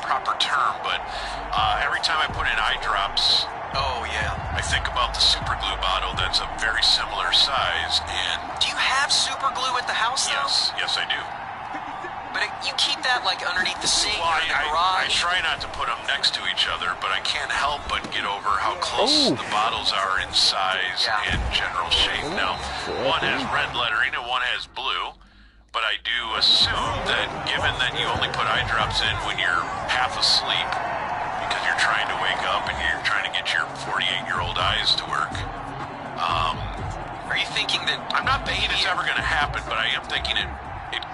proper term, but every time I put in eye drops, oh yeah, I think about the super glue bottle that's a very similar size. And do you have super glue at the house though? Yes, I do. But you keep that like underneath the sink Well, or in the I garage? try not to put them next to each other, but I can't help but get over how close the bottles are in size and general shape. Now, one has red lettering and one has blue, but I do assume that given that you only put eye drops in when you're half asleep because you're trying to wake up and you're trying to get your 48-year-old eyes to work. Are you thinking that... I'm not thinking it's ever going to happen, but I am thinking it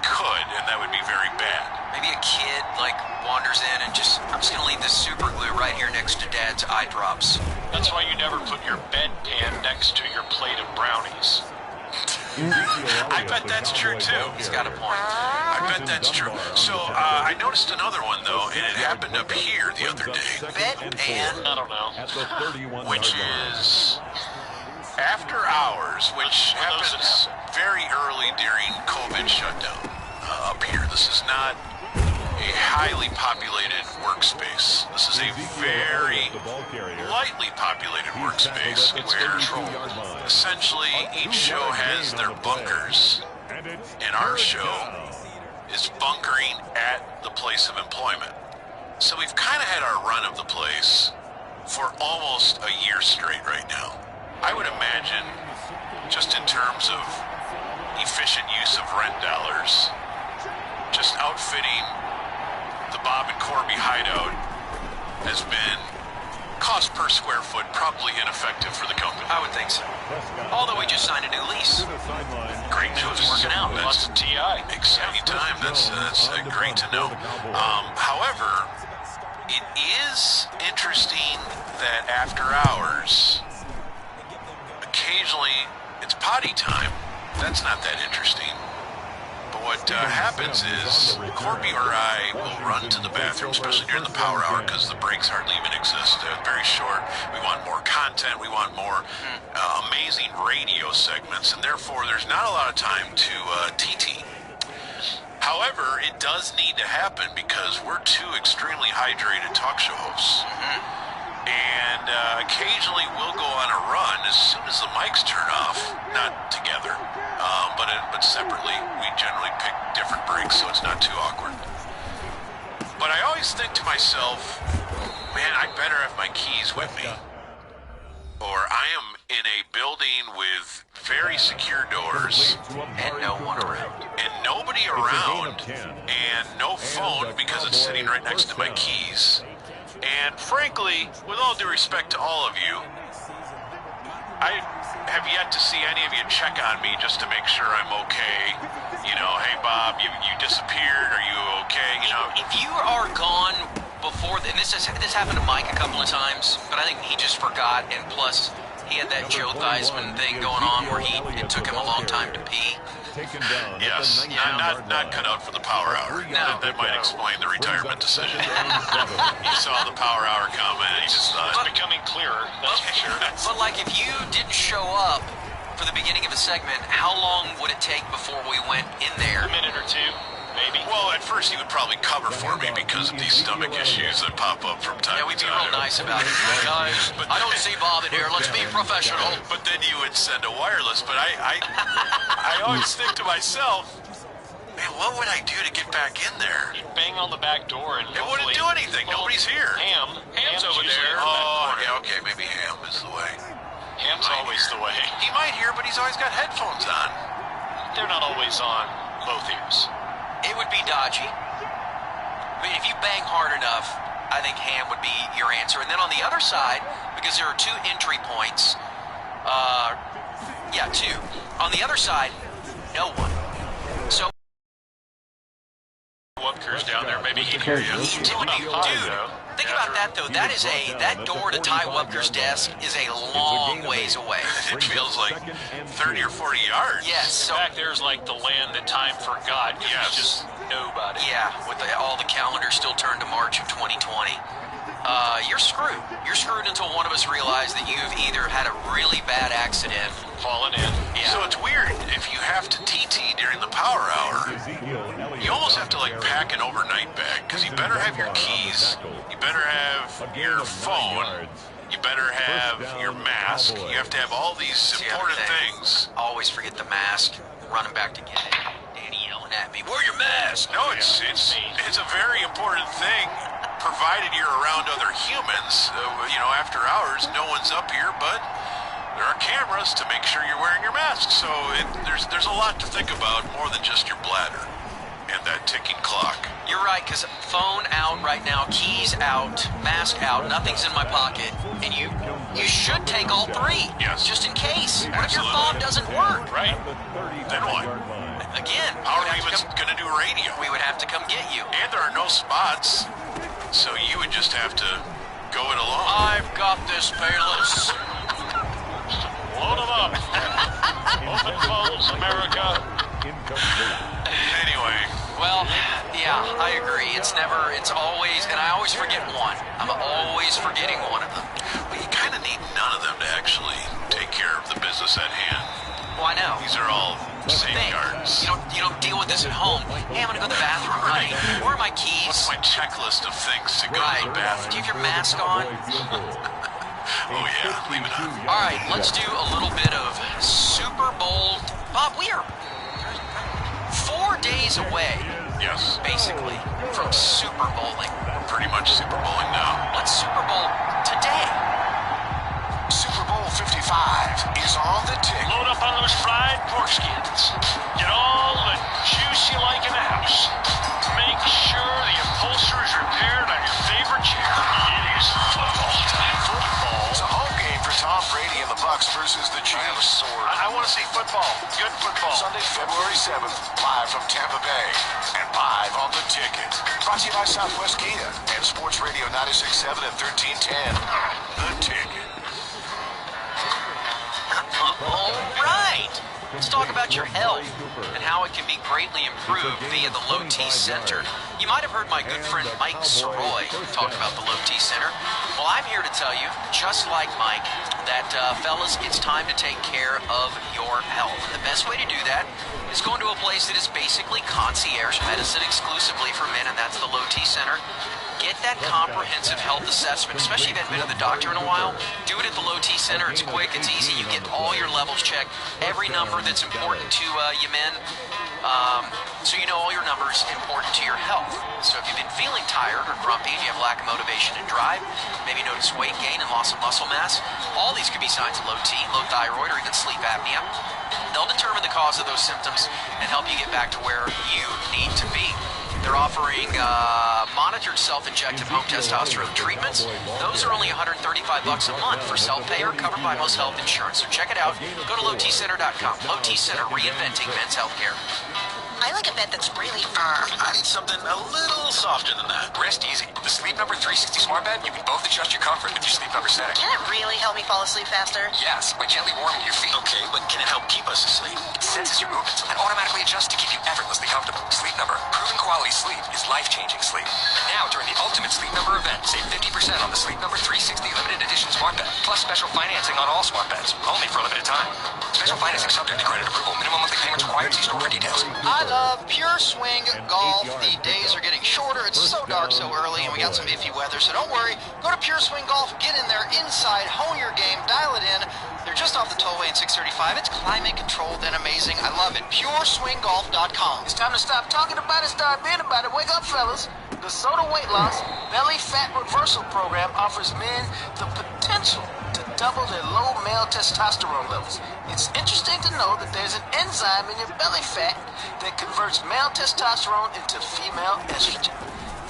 could, and that would be very bad. Maybe a kid, like, wanders in and I'm just gonna leave this super glue right here next to Dad's eye drops. That's why you never put your bedpan next to your plate of brownies. I bet that's true, too. He's got a point. I bet that's true. So, I noticed another one, though, and it happened up here the other day. Bet and... I don't know. Which is... after hours, which happens very early during COVID shutdown up here. This is not a highly populated workspace. This is a very lightly populated workspace where essentially each show has their bunkers, and our show is bunkering at the place of employment. So we've kind of had our run of the place for almost a year straight right now. I would imagine, just in terms of efficient use of rent dollars, just outfitting the Bob and Corby hideout has been, cost per square foot, probably ineffective for the company. I would think so. Although we just signed a new lease. Great news. It's working out. Lots of TI. Exciting time. That's great to know. However, it is interesting that after hours, occasionally it's potty time. That's not that interesting. But what happens is Corby or I will run to the bathroom, especially during the power hour, because the breaks hardly even exist. They're very short. We want more content. We want more amazing radio segments, and therefore there's not a lot of time to TT. However, it does need to happen because we're two extremely hydrated talk show hosts. And occasionally we'll go on a run as soon as the mics turn off, not together, but separately. We generally pick different breaks so it's not too awkward. But I always think to myself, man, I better have my keys with me, or I am in a building with very secure doors And no one around. and nobody around and no phone because it's sitting right next to my keys. And frankly, with all due respect to all of you, I have yet to see any of you check on me just to make sure I'm okay. You know, hey Bob, you disappeared. Are you okay? You know, If you are gone before, and this happened to Mike a couple of times, but I think he just forgot, and plus he had that Joe Theismann thing going on where it took him a long time to pee. yes, not cut out for the power hour. No. That might explain the retirement decision. He saw the power hour come and he just thought, It's becoming clearer, that's for sure. But like if you didn't show up for the beginning of a segment, how long would it take before we went in there? A minute or two, maybe. well, at first he would probably cover for me because of these stomach issues that pop up from time Yeah, to we'd be time. real nice about it. Guys, I don't see Bob in here. Let's be professional. But then you would send a wireless. But I always think to myself, man, what would I do to get back in there? You'd bang on the back door and It wouldn't do anything. Nobody's here. Ham's over usually there. in the back Oh, corner. yeah, okay, maybe Ham is the way. Ham's Might always hear. the way. He might hear, but he's always got headphones on. They're not always on both ears. It would be dodgy. I mean, if you bang hard enough, I think Ham would be your answer. And then on the other side, because there are two entry points, two. On the other side, no one. So Wupker's down there, maybe he'd hear you. Dude, think about that though. That door to Ty Wupker's desk is a long ways away. It feels like 30 or 40 yards. Yes. So Back there's like the land that time forgot. Yes. It's just nobody. yeah, with all the calendars still turned to March of 2020. You're screwed. You're screwed until one of us realize that you've either had a really bad accident. Falling in. Yeah. So it's weird if you have to TT during the power hour. You almost have to like pack an overnight bag because is you better have your keys, you better have your phone, you better have your mask. You have to have all these important things. Always forget the mask. Running back to get it. Danny yelling at me, "Wear your mask!" No, it's a very important thing, provided you're around other humans. You know, after hours, no one's up here, but there are cameras to make sure you're wearing your mask. So there's a lot to think about, more than just your bladder and that ticking clock. You're right, because phone out right now, keys out, mask out, nothing's in my pocket, and you should take all three. Yes. Just in case. What if your Absolutely. phone doesn't work? Right. Then what? Again, How are we even going to do radio? we would have to come get you. And there are no spots, so you would just have to go it alone. I've got this, Bayless. Load them up. Open phones, America. Anyway, Well, yeah, I agree. It's always, and I always forget one. I'm always forgetting one of them. well, you kind of need none of them to actually take care of the business at hand. Well, I know. These are all Thing. safeguards. You don't deal with this at home. Hey, I'm gonna go to the bathroom, honey. Where are my What's keys? my checklist of things to go Right. to the bathroom? Do you have your mask on? Oh yeah, leave it on. All right, let's do a little bit of Super Bowl. Bob, we are 4 days away, Yes, basically, from Super Bowling. we're pretty much Super Bowling now. Let's Super Bowl today. Super Bowl 55 is on the ticket. Load up on those fried pork skins. Get all the juice you like in the house. Make sure the upholstery is repaired on your favorite chair. It is football time. Football. It's a home game for Tom Brady and the Bucks versus the Chiefs. I want to see football. Good football. Sunday, February 7th, live from Tampa Bay and live on the ticket. Brought to you by Southwest Kia and Sports Radio 96.7 and 1310. The ticket. All right. Let's talk about your health and how it can be greatly improved via the Low T Center. You might have heard my good friend Mike Soroy talk about the Low T Center. Well, I'm here to tell you, just like Mike, that fellas, it's time to take care of your health. And the best way to do that is going to a place that is basically concierge medicine exclusively for men, and that's the Low T Center. Get that comprehensive health assessment, especially if you haven't been to the doctor in a while. Do it at the Low T Center. It's quick, it's easy. You get all your levels checked, every number that's important to you men. So you know all your numbers important to your health. So if you've been feeling tired or grumpy and you have lack of motivation and drive, maybe notice weight gain and loss of muscle mass, all these could be signs of low T, low thyroid, or even sleep apnea. They'll determine the cause of those symptoms and help you get back to where you need to be. They're offering monitored self-injected home testosterone treatments. Those are only $135 a month for self-pay or covered by most health insurance. So check it out. Go to lowtcenter.com. Low T Center, reinventing men's healthcare. I like a bed that's really firm. I need something a little softer than that. Rest easy. The Sleep Number 360 Smart Bed, you can both adjust your comfort with your sleep number setting. Can it really help me fall asleep faster? Yes, by gently warming your feet. Okay, but can it help keep us asleep? It senses your movements and automatically adjusts to keep you effortlessly comfortable. Sleep Number. Proven quality sleep is life-changing sleep. And now, during the Ultimate Sleep Number event, save 50% on the Sleep Number 360 Limited Edition Smart Bed, plus special financing on all smart beds, only for a limited time. Special financing subject to credit approval. Minimum monthly payments required. See store for details. I love Pure Swing Golf. The days are getting shorter. It's so dark so early, and we got some iffy weather, so don't worry. Go to Pure Swing Golf, get in there inside, hone your game, dial it in. They're just off the tollway in 635. It's climate controlled and amazing. I love it. PureSwingGolf.com. It's time to stop talking about it, start being about it. Wake up, fellas. The Soda Weight Loss Belly Fat Reversal Program offers men the potential to double their low male testosterone levels. It's interesting to know that there's an enzyme in your belly fat that converts male testosterone into female estrogen.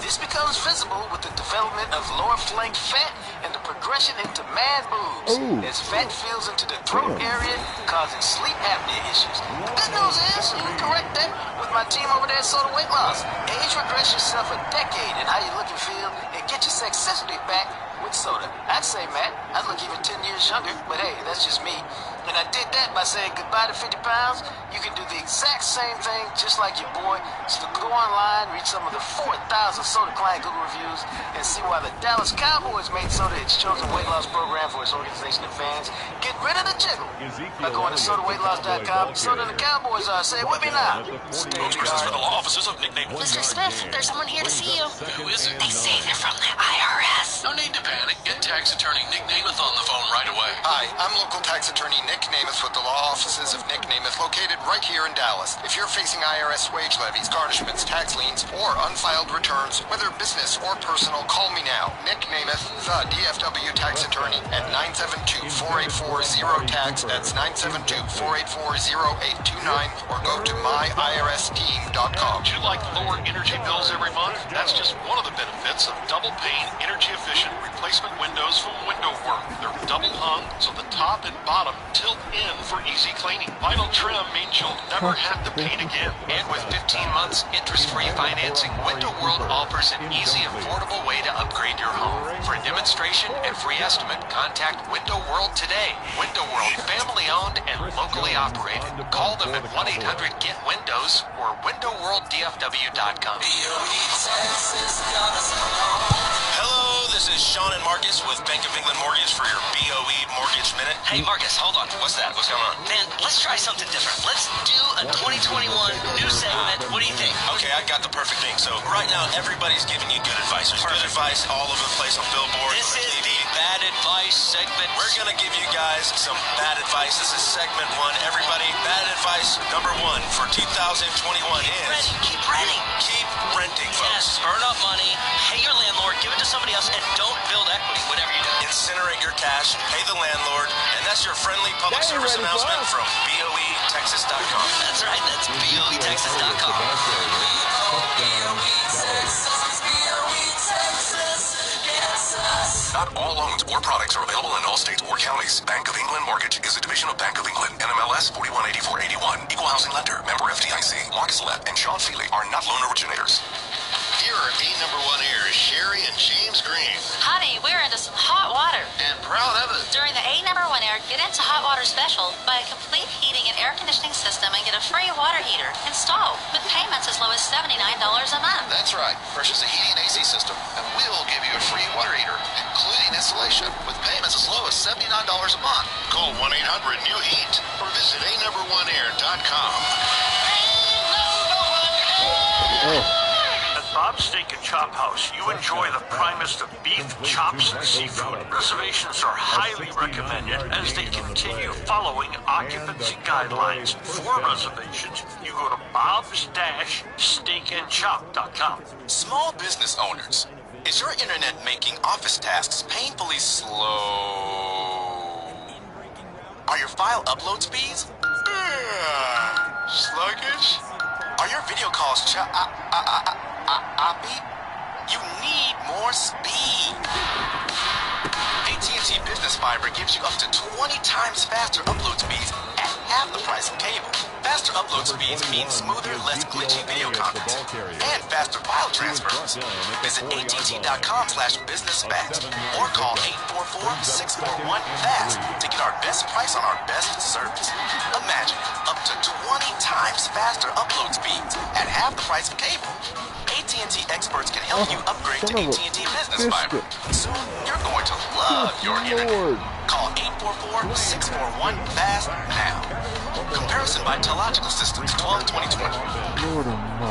This becomes visible with the development of lower flank fat and the progression into man boobs as fat fills into the throat area, causing sleep apnea issues. The good news is you can correct that with my team over there at Soda Weight Loss. Age regress yourself a decade in how you look and feel and get your sexuality back with soda. I'd say, Matt, I'd look even 10 years younger, but hey, that's just me. And I did that by saying goodbye to 50 pounds. You can do the exact same thing just like your boy. So go online, read some of the 4,000 Soda Client Google reviews, and see why the Dallas Cowboys made Soda its chosen weight loss program for its organization and fans. Get rid of the jiggle by going to SodaWeightLoss.com. Soda and the Cowboys are. Say it with me now. Spokespersons for the law offices of nickname. Mr. Smith, there's someone here to see you. Who is it? They say they're from the IRS. No need to panic. Get tax attorney Nick Namath on the phone right away. Hi, I'm local tax attorney Nick Namath with the law offices of Nick Namath, located right here in Dallas. If you're facing IRS wage levies, garnishments, tax liens, or unfiled returns, whether business or personal, call me now. Nick Namath, the DFW tax attorney, at 972-484-0-TAX. That's 972-484-0829, or go to myirsscheme.com. Would you like lower energy bills every month? That's just one of the benefits of double pane energy efficient replacement windows from Window Work. They're double hung, so the top and bottom tilt in for easy cleaning. Vinyl trim means you'll never have to paint again. And with 15 months interest-free financing, Window World offers an easy, affordable way to upgrade your home. For a demonstration and free estimate, contact Window World today. Window World, family-owned and locally operated. Call them at 1-800-GET-WINDOWS or windowworlddfw.com. Hello, this is Sean and Marcus with Bank of England Mortgage for your BOE Mortgage Minute. Hey, Marcus, hold on. What's that? What's going on? Man, let's try something different. Let's do a 2021 new segment. What do you think? Okay, I got the perfect thing. So right now, everybody's giving you good advice. There's good advice all over the place on billboards. This on is TV. the bad advice segment. We're gonna give you guys some bad advice. This is segment one. Everybody, bad advice number one for 2021 is Keep renting. keep renting, Yes, folks. burn up money, pay your landlord, give it to somebody else, and don't build equity, whatever you do. Incinerate your cash, pay the landlord, and that's your friendly public service announcement from BOETexas.com. That's right, that's BOETexas.com. Not all loans or products are available in all states or counties. Bank of England Mortgage is a division of Bank of England. NMLS 418481. Equal housing lender. Member FDIC. Marcus Lett and Sean Feely are not loan originators. Here are #1 heirs, Sherry and James Green. Honey, we're into some hot water. And proud of it. During the #1 Air Get Into Hot Water Special, buy a complete heating and air conditioning system and get a free water heater installed with payments as low as $79 a month. That's right. Purchase a heating and AC system, and we'll give you a free water heater, including installation, with payments as low as $79 a month. Call 1-800-NEW-HEAT or visit a1air.com. At Bob's Steak and Chop House, you enjoy the primest of beef, chops, and seafood. Reservations are highly recommended as they continue following occupancy guidelines. For reservations, you go to bobs-steakandchop.com. Small business owners, is your internet making office tasks painfully slow? Are your file upload speeds sluggish? Are your video calls choppy? You need more speed. AT&T Business Fiber gives you up to 20 times faster upload speeds at half the price of cable. Faster upload speeds mean smoother, less glitchy video content and faster file transfers. Visit att.com/businessfast or call 844-641-FAST to get our best price on our best service. Imagine up to 20 times faster upload speeds at half the price of cable. AT&T experts can help you upgrade to AT&T Business Fiber. Soon, you're going to love your internet. Call 844-641-FAST now. Comparison by Telelogical Systems, 12-2020.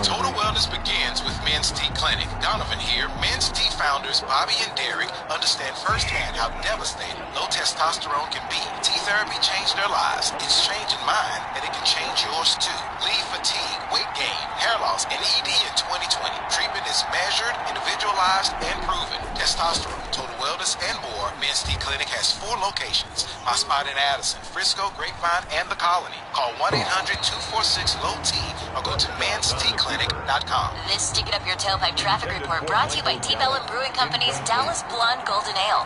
Total wellness begins with Men's Tea Clinic. Donovan here. Men's Tea founders Bobby and Derek understand firsthand how devastating low testosterone can be. Tea therapy changed their lives. It's changing mine, and it can change yours too. Leave fatigue, weight gain, hair loss, and ED in 2020. Treatment is measured, individualized, and proven. Testosterone, total wellness, and more. Men's Tea Clinic has 4 locations. My spot in Addison, Frisco, Grapevine, and the Colony. Call 1-800-246-LOW-T or go to mansteaclinic.com. This Stick It Up Your Tailpipe traffic report brought to you by T-Bell and Brewing Company's Dallas Blonde Golden Ale.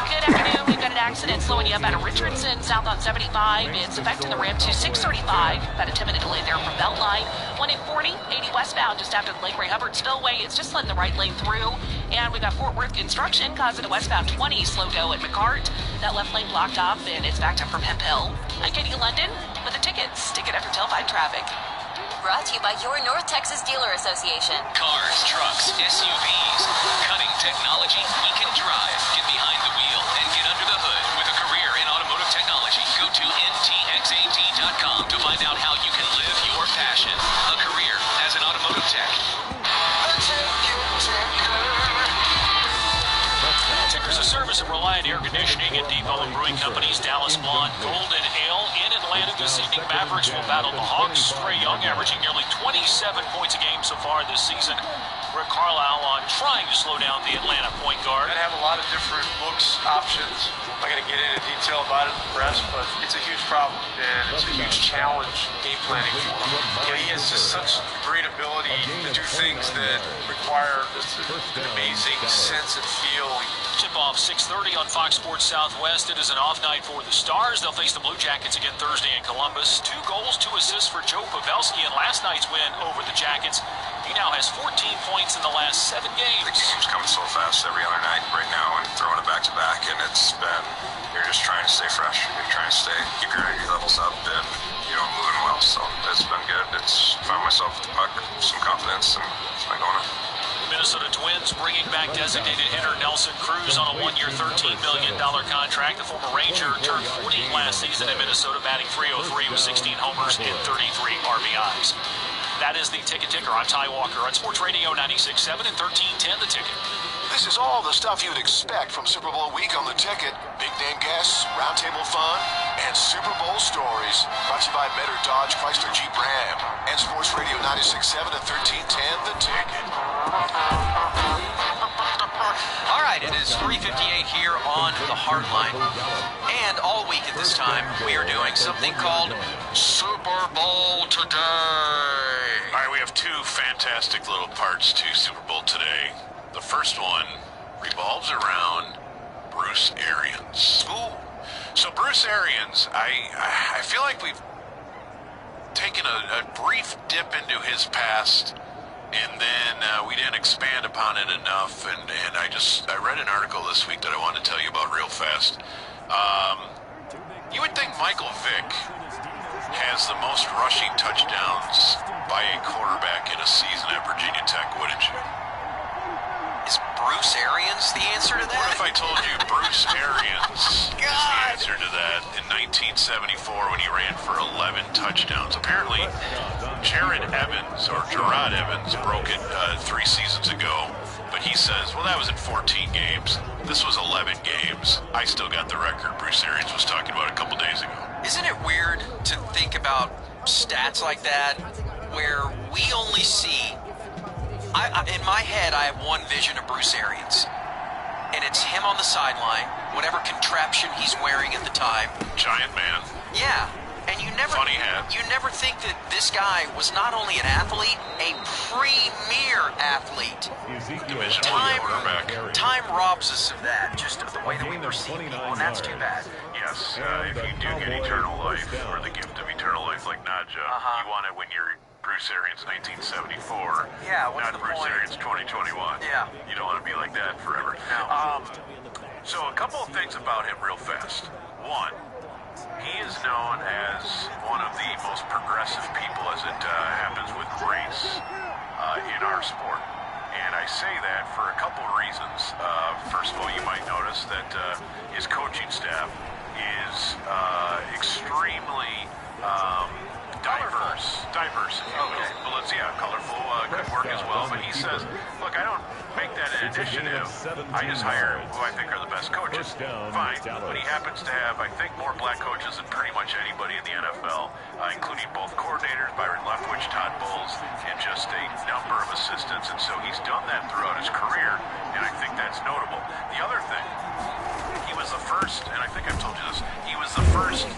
Good afternoon. We've got an accident slowing you up out of Richardson, south on 75. It's affecting the ramp to 635. About a 10-minute delay there from Beltline. 1 80 westbound just after the Lake Ray Hubbard Spillway. It's just letting the right lane through. And we've got Fort Worth construction causing a westbound 20 slow go at McCart. That left lane blocked off and it's backed up from Hemp Hill. I'm Katie London with the tickets. Ticket after tailpipe traffic. Brought to you by your North Texas Dealer Association. Cars, trucks, SUVs, cutting technology we can drive. Get behind the wheel and get under the hood with a career in automotive technology. Go to ntxat.com to find out how you can live your passion. A career as an automotive tech. Tickers of service of Reliant Air Conditioning and Depot and Brewing Company's Dallas Blonde Golden Ale in Atlanta this evening. Mavericks will battle the Hawks. Trae Young averaging nearly 27 points a game so far this season. Rick Carlisle on trying to slow down the Atlanta point guard. They have a lot of different looks, options. I'm not going to get into detail about it in the press, but it's a huge problem, and it's a huge challenge game planning for him. You know, he has just such great ability to do things that require just an amazing sense and feel. Tip-off 6:30 on Fox Sports Southwest. It is an off night for the Stars. They'll face the Blue Jackets again Thursday in Columbus. 2 goals, 2 assists for Joe Pavelski in last night's win over the Jackets. He now has 14 points in the last 7 games. The game's coming so fast every other night right now and throwing it back to back, and it's been, you're just trying to stay fresh. You're trying to keep your energy levels up and, moving well. So it's been good. Found myself with the puck, some confidence, and it's been going on. Minnesota Twins bringing back designated hitter Nelson Cruz on a 1-year, $13 million contract. The former Ranger turned 40 last season in Minnesota, batting .303 with 16 homers and 33 RBIs. That is the Ticket Ticker. I'm Ty Walker on Sports Radio 96.7 and 1310 The Ticket. This is all the stuff you'd expect from Super Bowl week on The Ticket. Big name guests, roundtable fun, and Super Bowl stories. Brought to you by Metter Dodge Chrysler Jeep Ram and Sports Radio 96.7 and 1310 The Ticket. All right, it is 3:58 here on the Hardline. And all week at this time, we are doing something called Super Bowl Today. All right, we have 2 fantastic little parts to Super Bowl Today. The first one revolves around Bruce Arians. Ooh. So Bruce Arians, I feel like we've taken a brief dip into his past, and then we didn't expand upon it enough. And I read an article this week that I wanted to tell you about real fast. You would think Michael Vick has the most rushing touchdowns by a quarterback in a season at Virginia Tech, wouldn't you? Is Bruce Arians the answer to that? What if I told you Bruce Arians is the answer to that in 1974 when he ran for 11 touchdowns? Apparently, Gerard Evans broke it 3 seasons ago, but he says, well, that was in 14 games. This was 11 games. I still got the record Bruce Arians was talking about a couple days ago. Isn't it weird to think about stats like that where we only see... in my head, I have one vision of Bruce Arians, and it's him on the sideline, whatever contraption he's wearing at the time. Giant man. Yeah, and you never... Funny hat. You never think that this guy was not only an athlete, a premier athlete. Division I quarterback. Time robs us of that, just of the way that we perceive people, and that's too bad. Yes, if you do get eternal life, or the gift of eternal life like Nadja, you want it when you're Bruce Arians 1974, yeah, what's not the Bruce point? Arians 2021. Yeah. You don't want to be like that forever. No. So a couple of things about him real fast. One, he is known as one of the most progressive people as it happens with race in our sport. And I say that for a couple of reasons. First of all, you might notice that his coaching staff is extremely diverse, if you will. But colorful, good work as well. But he says, look, I don't make that an initiative. I just hire who I think are the best coaches. Fine. But he happens to have, I think, more black coaches than pretty much anybody in the NFL, including both coordinators, Byron Leftwich, Todd Bowles, and just a number of assistants. And so he's done that throughout his career, and I think that's notable. The other thing, he was the first, and I think I've told you this, he was the first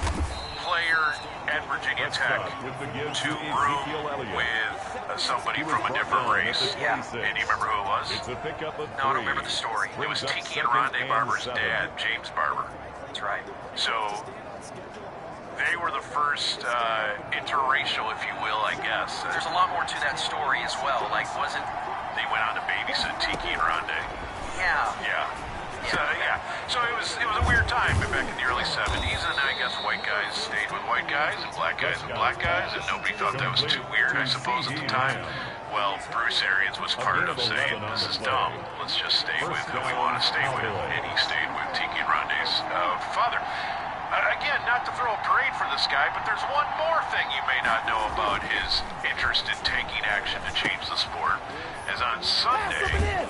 player at Virginia Tech to room with somebody from a different race. Yeah. And do you remember who it was? No, I don't remember the story. It was Tiki and Rondé Barber's dad, James Barber. That's right. So they were the first interracial, if you will, I guess. There's a lot more to that story as well. Like, wasn't... They went on to babysit Tiki and Rondé. Yeah. Yeah. So it was a weird time back in the early 70s, and I guess white guys stayed with white guys and black guys with black guys, and nobody thought that was too weird, I suppose, at the time. Well, Bruce Arians was part of saying, this is dumb, let's just stay with who we want to stay with, and he stayed with Tiki and Rondé's father. Again, not to throw a parade for this guy, but there's one more thing you may not know about his interest in taking action to change the sport, as on Sunday,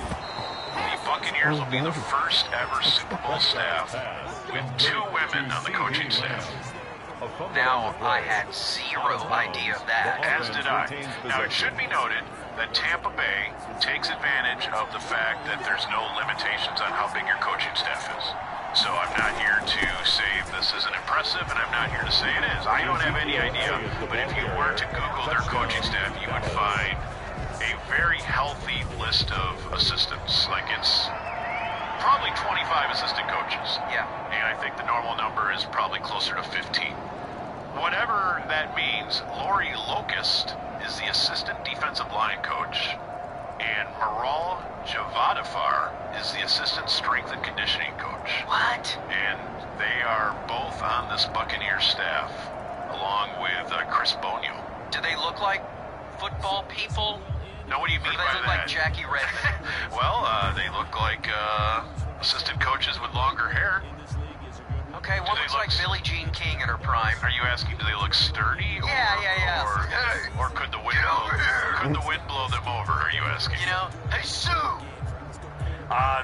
the Buccaneers will be the first ever Super Bowl staff with 2 women on the coaching staff. Now, I had zero idea of that. As did I. Now, it should be noted that Tampa Bay takes advantage of the fact that there's no limitations on how big your coaching staff is. So I'm not here to say this isn't impressive, and I'm not here to say it is. I don't have any idea, but if you were to Google their coaching staff, you would find a very healthy list of assistants. Like, it's probably 25 assistant coaches. Yeah. And I think the normal number is probably closer to 15. Whatever that means, Lori Locust is the assistant defensive line coach, and Maral Javadafar is the assistant strength and conditioning coach. What? And they are both on this Buccaneers staff, along with Chris Bonio. Do they look like football people? Now, what do you mean by that? They look like Jackie Redmond. Well, they look like assistant coaches with longer hair. Okay, one looks like Billie Jean King in her prime. Are you asking, do they look sturdy? Yeah. Or could the wind blow? Could the wind blow them over? Are you asking? You know, hey Sue.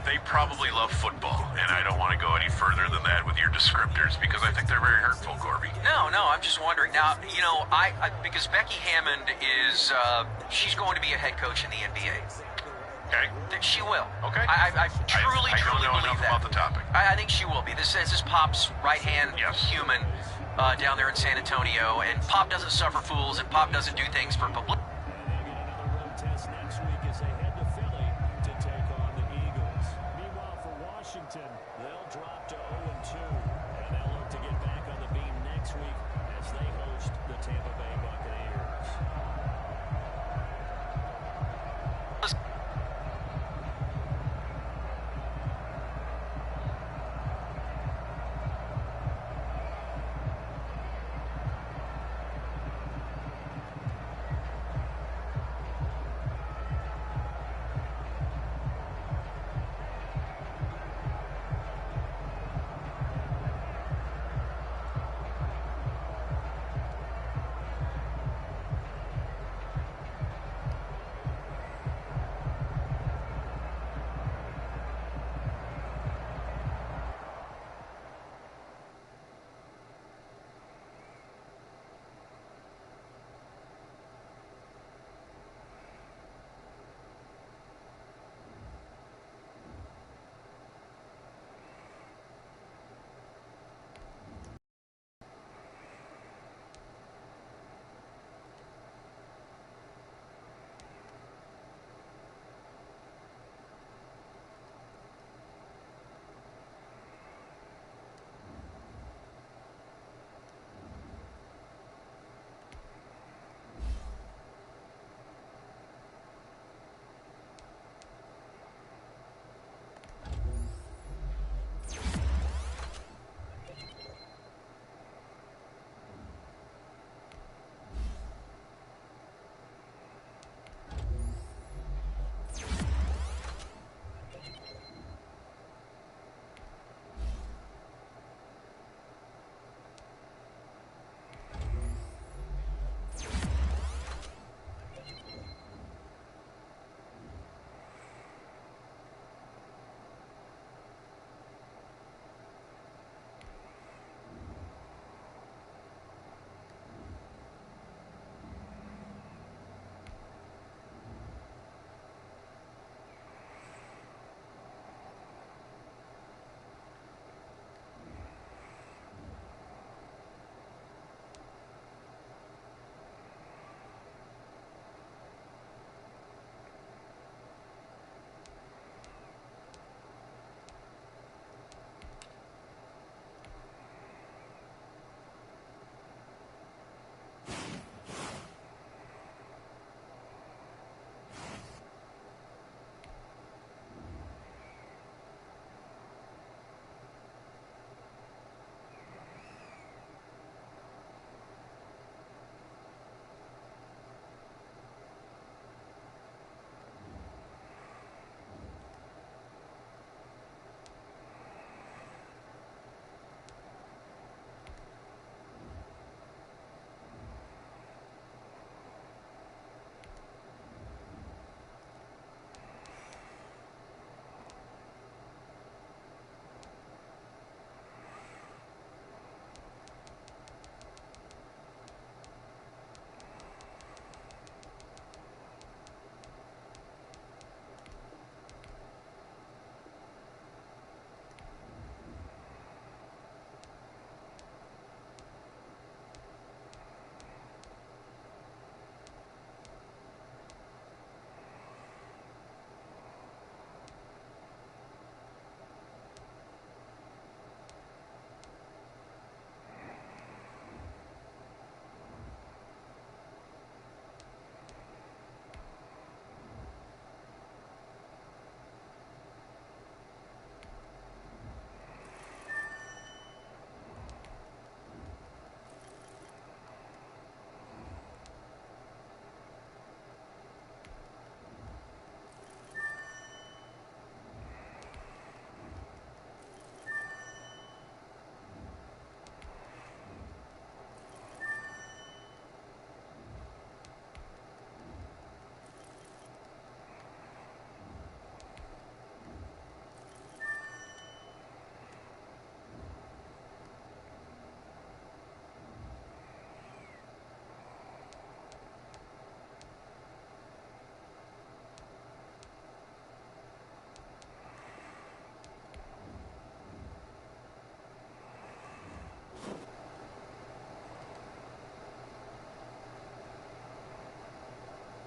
They probably love football, and I don't want to go any further than that with your descriptors because I think they're very hurtful, Corby. No, I'm just wondering. Now, you know, I because Becky Hammond is, she's going to be a head coach in the NBA. Okay. She will. Okay. I truly don't know believe enough that. about the topic. I think she will be. This is Pop's right-hand human down there in San Antonio, and Pop doesn't suffer fools, and Pop doesn't do things for publicity.